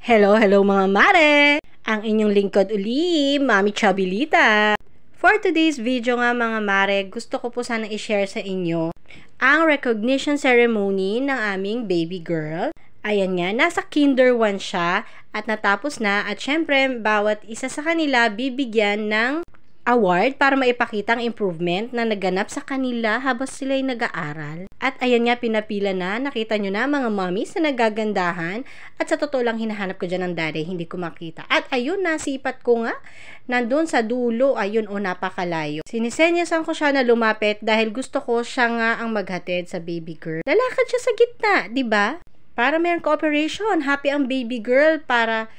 Hello, hello mga mare! Ang inyong lingkod uli, Mami Chabilita. For today's video nga mga mare, gusto ko po sana i-share sa inyo ang recognition ceremony ng aming baby girl. Ayan nga, nasa kinder 1 siya at natapos na at syempre bawat isa sa kanila bibigyan ng award para maipakita ang improvement na naganap sa kanila habang sila'y nag-aaral. At ayan nga, pinapila na, nakita nyo na mga mommies na nagagandahan at sa totoo lang hinahanap ko dyan ng daddy, hindi ko makita. At ayun, nasipat ko nga, nandun sa dulo, ayun napakalayo. Sinisenyasan ko siya na lumapit dahil gusto ko siya nga ang maghatid sa baby girl. Lalakad siya sa gitna, di ba? Para mayroong cooperation, happy ang baby girl para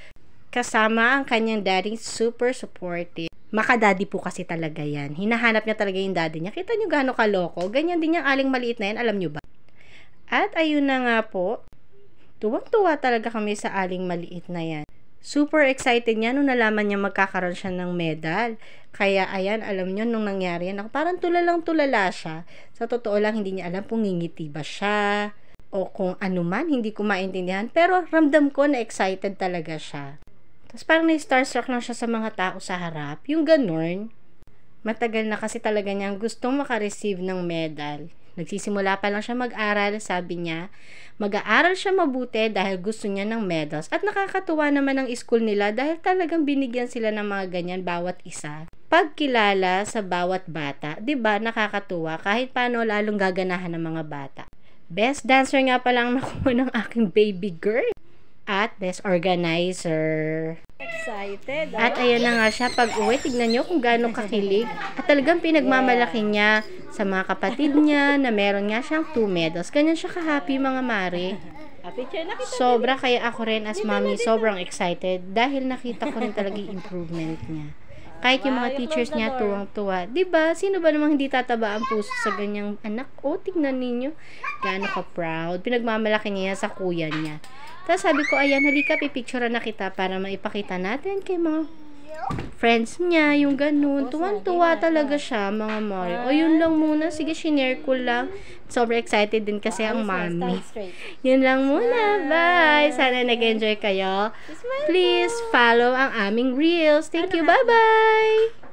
kasama ang kanyang daddy, super supportive. Maka-daddy po kasi talaga yan. Hinahanap niya talaga yung daddy niya. Kita niyo gaano kaloko. Ganyan din yung aling maliit na yan. Alam niyo ba? At ayun na nga po. Tuwang-tuwa talaga kami sa aling maliit na yan. Super excited niya nung nalaman niya magkakaroon siya ng medal. Kaya ayan, alam niyo nung nangyari yan, parang tulala siya. Sa totoo lang, hindi niya alam kung ngingiti ba siya o kung ano man, hindi ko maintindihan. Pero ramdam ko na excited talaga siya. Tapos parang na-starstruck lang siya sa mga tao sa harap. Yung ganun. Matagal na kasi talaga niyang gustong makareceive ng medal. Nagsisimula pa lang siya mag-aral. Sabi niya, mag-aaral siya mabuti dahil gusto niya ng medals. At nakakatuwa naman ang school nila dahil talagang binigyan sila ng mga ganyan bawat isa. Pagkilala sa bawat bata. 'Di ba nakakatuwa kahit paano lalong gaganahan ng mga bata. Best dancer nga pa lang nakuha ng aking baby girl. At best organizer. Excited. At ayun na nga siya, pag uwi, tignan nyo kung gaano kakilig. At talagang pinagmamalaki niya sa mga kapatid niya na meron nga siyang 2 medals. Ganyan siya ka-happy mga mare. Sobra, kaya ako rin as mommy, sobrang excited dahil nakita ko rin talaga yung improvement niya. Kahit yung mga teachers niya tuwang-tuwa. Diba? Sino ba namang hindi tataba ang puso sa ganyang anak? O, tignan ninyo. Gaano ka-proud. Pinagmamalaki niya sa kuya niya. Tapos sabi ko, ayan, halika, pipicture na kita para maipakita natin kay mga friends niya, yung ganun. Tuwan-tuwa talaga siya, mga mare. O, yun lang muna. Sige, shinare ko lang. Sobrang excited din kasi ang mommy. Yun lang muna. Bye! Sana nag-enjoy kayo. Please follow ang aming reels. Thank you. Bye-bye!